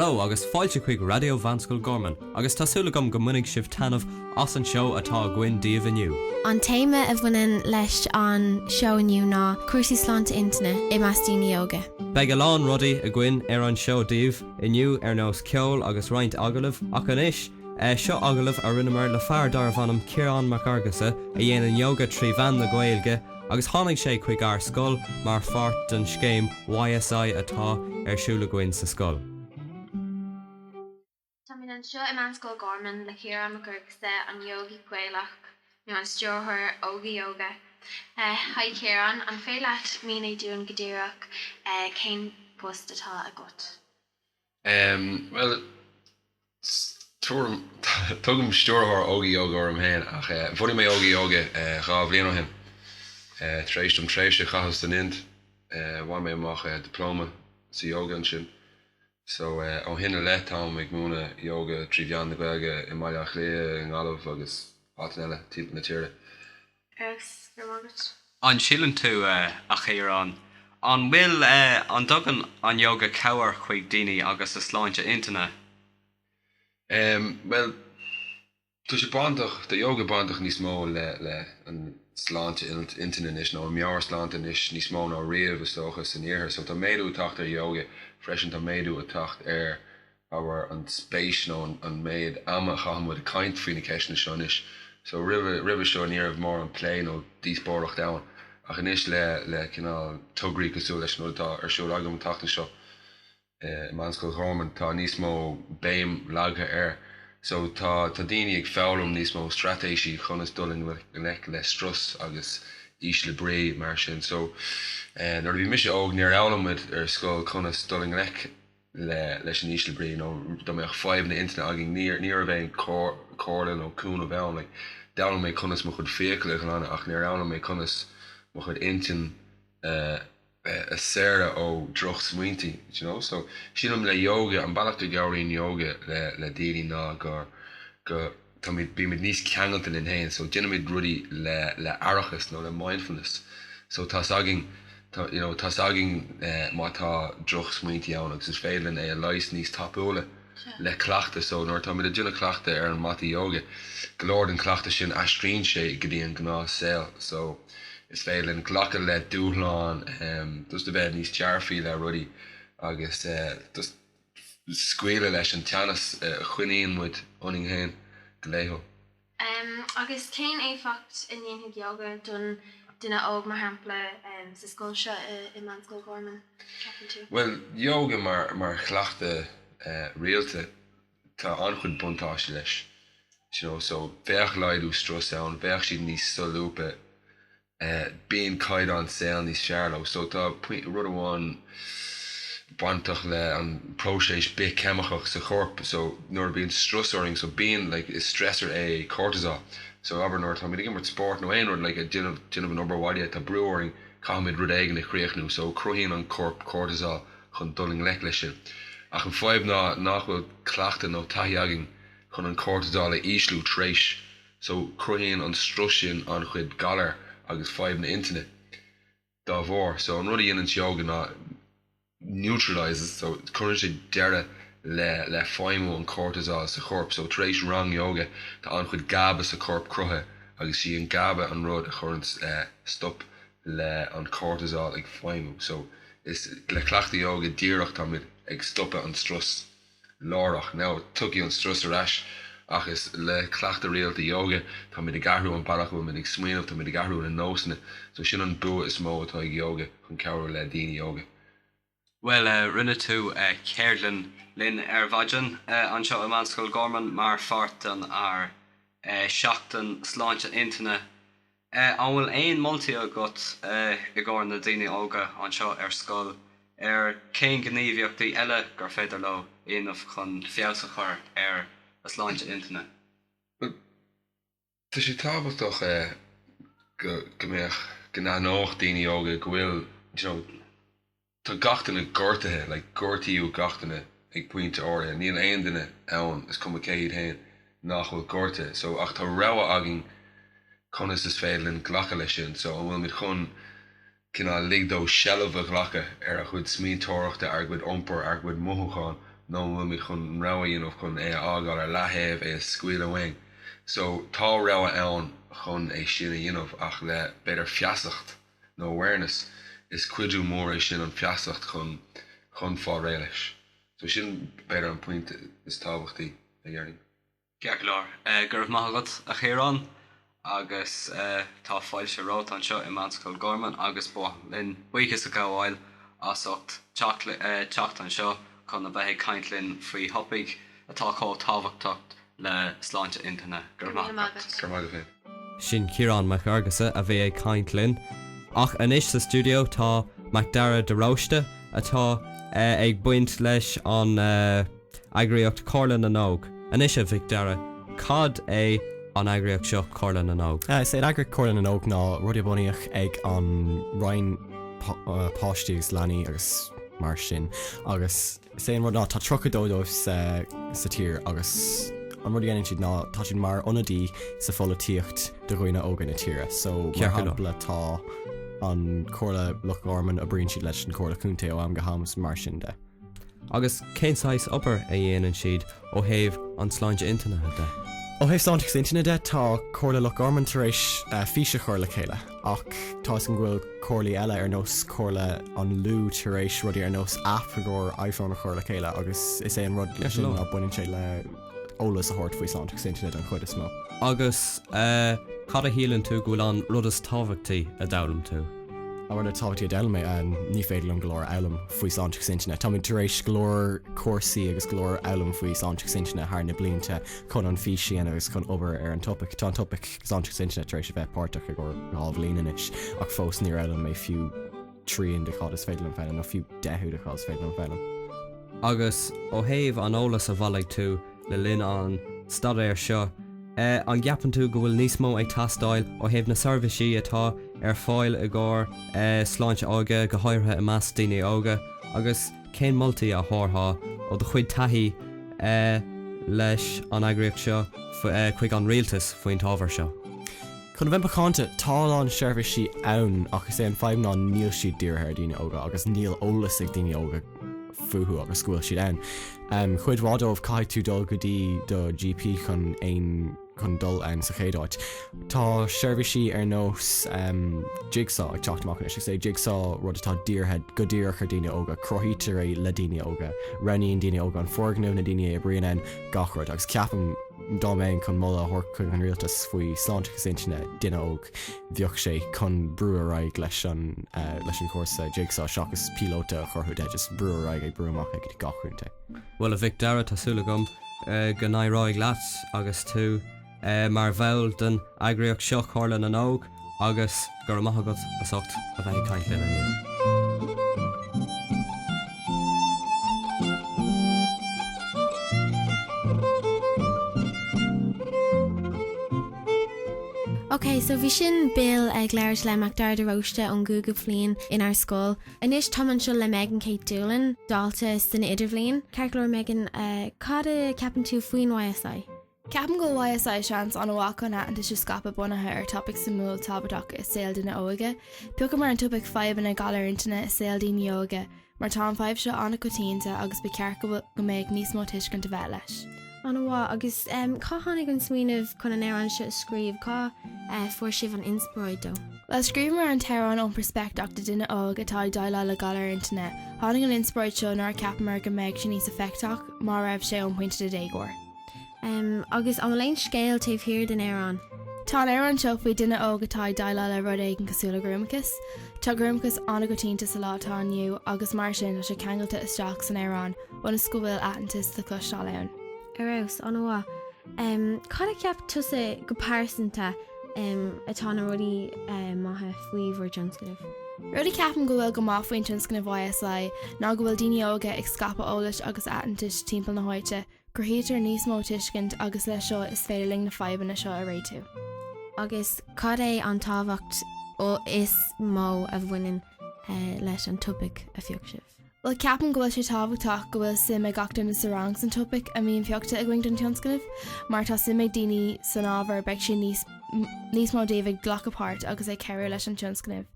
Hello, agus fáilte chuig radio Meánscoil Gharman, agus tásúla go muinnig sibh talamh as an seo atá gcuin díobh aniu. An téime a bhainean leis an seo aniu ná cuasaí Sláinte intinne I measc hóige. Beidh lán rudaí a gcuin ar an seo díobh aniu ar nós ceol agus roinnt agalamh ach anois seo agalamh a rinnemer le fear Dara bhanam Ciarán mac Argasa a dhéanaan yoga trí bhean na Ghaeilge agus tháinig sé chuig ar scoil mar fart den scéim YSI atá ar siúla gcuin sa scoil. An seo I Meánscoil Gharman le Ciarán mac Argasa an yogi Ghaeilge nó an stúrthar óga yoga. Hi Ciarán, an féileat mína dún godíireach cén post atá a got. Well, tugam stúrthar óga yoga orm hen ach bhfuil mé óga yoga gá bhbliain ó hin. Tréistum tréiste chachas den int, bhain mé amach diploma sa yoga an sin. So ó hinna le tám ag múna yoga trí bhean na Ghaeilge I maiach lé an galamh agus átaile típ na tíre. Agus gur mágat. An sílan tú a Ciarán. An bhfuil an dogan an yoga cabhar chuig daoine agus is Sláinte intinne? Well, tu sé bandach, de yoga bandach níos mó le an Sláinte intinne is nó meáir Sláinte is níos mó ná riamh is tóchas san éair, so tá méadú tacht ar yoga freisin tá méadú a tacht ar an spéis nó an méad ama chaham with a kaint faoine ceisna seán is. So ribh seo níamh mór an plé nó díosbórach dain. Ach inis le cinál tugraí cosú leis nó tá ar siúil agam tachta seo. Meánscoil Gharman tá níos mó béim lága ar. So tá daoine ag fálam níos mó stratéisi chunas dulin le strus agus ís le bré mar sin. So nuair bhí mis óg níor elamid ar scoil chunas dulin leis an ís le bré nó do méach 5 na intinne agin níor bhéin cóla nó cún ó bheann like down mé chunas mo chud fécla an ach níor elam mé chunas mo chud intin a sera ó droch smuointí, you know? So sílam le yoga an bailachta gabhraíonn yoga le daoine ná go tá bí mid níos ceangalta in hain, so déanamid rudí le arachas nó le mindfulness. So tá sagin má tá droch smuointí ann agus is féileann é a leis níos tapúla le clachta, so nóir tá mid a dúna clachta ar an mata yoga golóir an clachta sin aistríonn sé go dtíon gná saoil. So is féileann ghlacha le dúthláin dus de bheith níos tearfaí le rudí agus dus scoile leis an teannas chuineáin muid oning hain go léithó. Agus cén éfacht in dhéanamh yoga dún duine óg mar hampla sa scoil seo I Meánscoil Gharman? Well, yoga mar chleachta réalte tá anchud buntáiste leis. So bheadh leidú strus ann, bheadh siad níos solúpa bíon caiid an saoil níos searló. So tá rud amháin bantach le an próséis bit ceamachach sa chorp, so nuair bíon strusóring, so bíon like is stressor é cortisol. So aber nóir tá mid mar sport nó aon rud like a duineh an oberhaide tá breúing chaimid rud éigen na chríochnú, so cruíonn an corp cortisol chun dulling le lei sin. Ach an fáib nachhfuil clachta nó taithagin chun an cortisol a íslú tréis, so cruíonn an strusin an chuid galar agus 5 na intinne dá bhór. So an rudí in yoga ná neutralizes, so chuann sé deire le feimú an cortisol sa chorp. So tréis rang yoga tá an chuid gaba sa corp cruthe agus sí an gaba an rud a chuann stop le an cortisol ag feimú. So is le clachta yoga díreach tá mid ag stoppe an strus lárach. Now tuí an strus arás ach is le clachta réalta yoga tá mid a garú an bailach mid ag smaoinmh tá mid a garú an nósanna. So sin an bua is mó atá ag yoga chun cabhar le daoine yoga. Well, rinne tú Cairlan linn ar bhaidin an seo I Meánscoil Gharman mar fartan ar seachtain Sláinte intinne. An bhfuil aon moltaí agat I gcóir na daoine óga an seo ar scoil ar cén gníomhíochtaí eile gur féidir le aonmh chun fiabhsa chur ar a Sláinte intinne. Tá sé tábhachtach go mbeadh go náóch daoine óga go bhfuil tá gachtainna gortathe le gortaíú gachtainna ag puinte áirithe. Níl aon duine ann is cum céad hain nachhfuil gorta. So ach tá rabha agin chunas is féileann ghlacha lei sin. So an bhfuil mid chun cinná ligdó sellmh a ghlacha ar a chud smíontóireachta ar gcuid iompar ar gcuid mothúcháin nó bhfuil mi chun rá chun ágáil ar lethébh scoil amhain. So tá rá ann chun sinna ach le beidir fiasacht nó awareness is cuidiú mór sin an fiasacht chun fá ré leis. So sin beidir an puinte is tábhachtaí a dhearning. Ceach leor, gur maithagad a chéarán agus tá fáil se rát an seo i Meánscoil Gharman agus bo linn buchas a gáháil asocht teacht an seo chun na bheith caint linn faoi hopig atá có tábhachtach le Sláinte intinne gur maithagad. Sin Ciarán Mac Argasa a bheith caint linn. Ach inis sa studio tá Mac Dara de Roiste atá ag buint leis an agriocht Córthaidh an óg. Inis a bhíh Dara, cad an agriocht seo Córthaidh an óg. Sé agriocht Córthaidh an óg ná rudí bunaíoch ag an Roinn páistí leanaí agus mar sin agus sé an rud ná tá trocadódóibh sa tír agus an rudí ann siad ná tá sin mar onadí sa fola tíocht do roiine óga na tíre, so marhapla tá an Córthaidh Loch Garman a bríonn siad leis an Córthaidh cúnta ó am go hamas mar sin de. Agus céinsáis upper a dhéanaan siad ó thaobh an Sláinte intinne de. Ó thaobh Sláinte intinne de tá Córthaidh Loch Garman tar éis físe chuir le chéile ach tá an ghfuil córlaí eile ar nós Córthaidh an lú tar éis rudí ar nós app gur iPhone a chuir le chéile agus is é an rud leis sin ná buinn sé le ólas a thuirt faoi Sláinte intinne an chuid is mó. Agus cad a hílann tú go bhfuil an rud is tábhachtaí a dabhlam tú. Ar a tábhachtí a deilme ní féidir an glór elam faoi Sláinte intinne. Tá tar éis glór cuasaí agus glór elam faoi Sláinte intinne thar na blianta chun an físí agus chun obair ar an topic. Tá an topic Sláinte intinne tar éis a bheith páirteach a gur gábhlíanais ach fós níor elam mé fiú tríon de chad is féidir an feilim nó fiú 10 de chad is féidir an feilim. Agus ó thaobh an ólas a bhallaigh tú le linn an stadéir seo, an gceapan tú go bhfuil níos mó ag tastáil ó thaobh na serviceí atá ar fáil a gcóir Sláinte óga go háirthe i measc daoine óga agus cén moltaí a thortha ó do chuid taithí leis an agriocht seo chuig an rialtas faoin tábhar seo. Chun bheith bacánta tá an seirbhísí ann agus é an feim ná níl siad díortha daoine óga agus níl ólas ag daoine óga fuú agus scoil siad ann. Chuid rádómh caiith tú dul go dtí do GP chun chun dul an sa chéadáid. Tá seirbhísí ar nós jigsaw ag teachtamach is sé jigsaw rud atá díortha go dtíorcha daoine óga crothaítar é le daoine óga raníon daoine óga an forgnú na daoine é bríon gachrod agus ceapan dámain chun molla chuig an rialtas faoi Sláinte intinne duine óg bheoh sé chun breúaráig leis an cuasa jigsaw seachas pilóta chorthú de just breúaráig ag breúach ag gachrúnta. Well a bhíh Dara tásúla gom go nairáig leat agus tú mar bhil den agriocht seo Córthaidh an óg agus gur maithagad a socht a bheith caint linn aniu. Okay, so bhí sin Bill ag léir le Mac Dara de Roiste an Google Flein in our school. Inis táman seo le Megan Kate Doolan, dalta san idirhlín. Cearclóir Megan, cad a ceapan tú faoin YSI? Ceapan go YSI seans an bhacana an is scapa bunathe ar topic sa múl tábhachtach is saoil duine óige. Peocha mar an topic 5 in a galar intinne is saoil daoine óga, mar tá 5 seo anna cotínta agus be cearca go méid níos mó tuiscin de bheith leis. An bhá agus cá tháinig an smaoinemh chun an éireann seo scríomh cá fuair sibh an inspiráid dó. Well, scríomh mar an tearán ón perspectach de duine óg atá daile le galar intinne. Tháinig an inspiráid seo nar ceapan mar go méid sin níos effectach mar raibh sé ón pointe de dégóir. Agus an leon scéal taobh hir den éireann. Tá éireann seo faoi duine óg atá daile le rud éigen cosúla grúmachas. Tá grúmachas anna go tínta sa látá aniu agus mar sin a sé ceangailta isteach san éireann buna scoil atantas sa closá leann. Arás an bhá. Cad a ceap tusa go páirsanta atá na rudí maithe faoi bhór Johnscliff. Rudí ceapan go bhfuil go má faoin Johnscliff YSI ná go bhfuil daoine óga ag scapa ólas agus atantas timpeall na hÁite. Gur héidir níos mó tuiscint agus le seo is féidir ling na faibanna seo a réitú. Agus cad é an tábhacht ó is mó a bhainean leis an topic a fioc sibh. Well, ceapan go bhfuil sé tábhachtach go bhfuil sim ag gachtain na sarang san topic a míon feochta ag wing don Johnscliff, mar tá sim ag daoine san ábhar beag sin níos níos mó David ghlachapát agus é ceir leis an tionscnibh.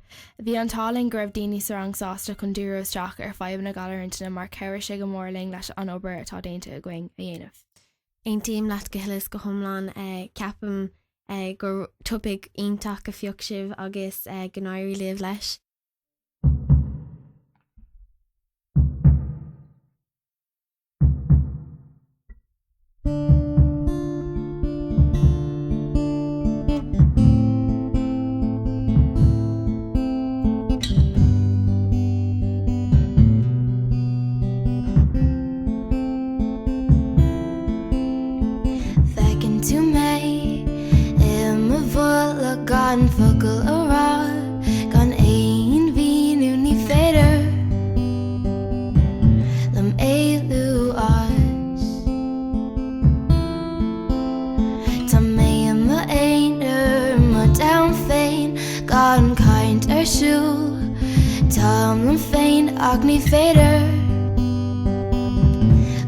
Bhí an táling go raibh daoine sa rang sásta chun dúróisteach ar 5 na galar intinne mar ceir sé go mórling leis an obair atá déanta a going a dhéanamh. Ein tíim leat go hilas go thomláin ceapam gur tupig ionteach go fioc sibh agus gnáirí libh leis. Gan fogel ará gan éon bhíú ní féidir lam éú áis Tá mé ma éonar má dam féin gan caint arsúl Tám lam féin ach ní féidir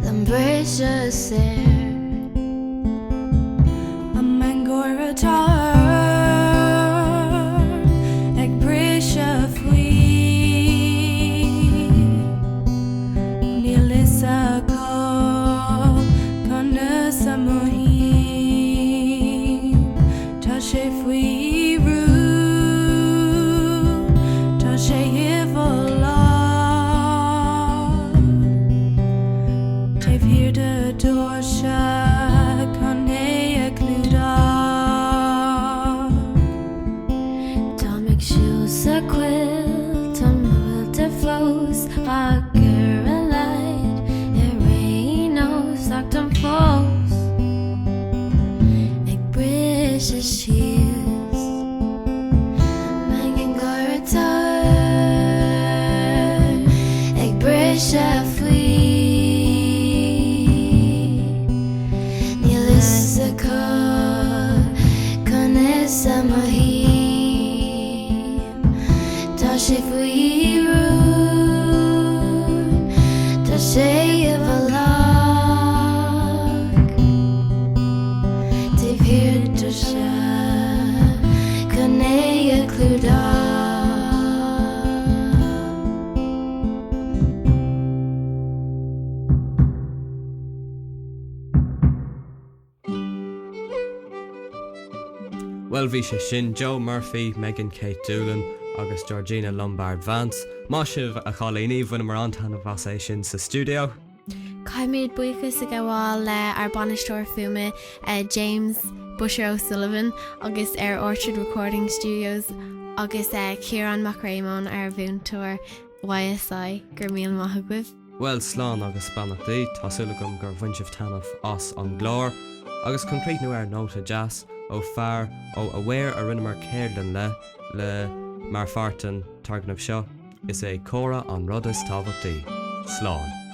lam brise séir Am an goratá Well bhí sé sin Joe Murphy, Megan Kate Doolan agus Georgina Lombard Vance. Má sibh a cholíní bhuina mar antainna bhas é sin sa stúdio. Caiimiid buchas a gháil le ar banisteoir fuime James Busher O'Sullivan agus ar Orchard Recording Studios agus Ciarán McRaymond ar bhúntóir YSI gur míl maithagwibh. Well slán agus spannachtaí tásúla gom gur bhaintimh tanmh as an glór agus concrete nu ar nóta jazz ó fear ó a bhfuir a rinne mar céirlan le mar fartan targnamh seo is é córa an rud is tábhachtaí. Slán.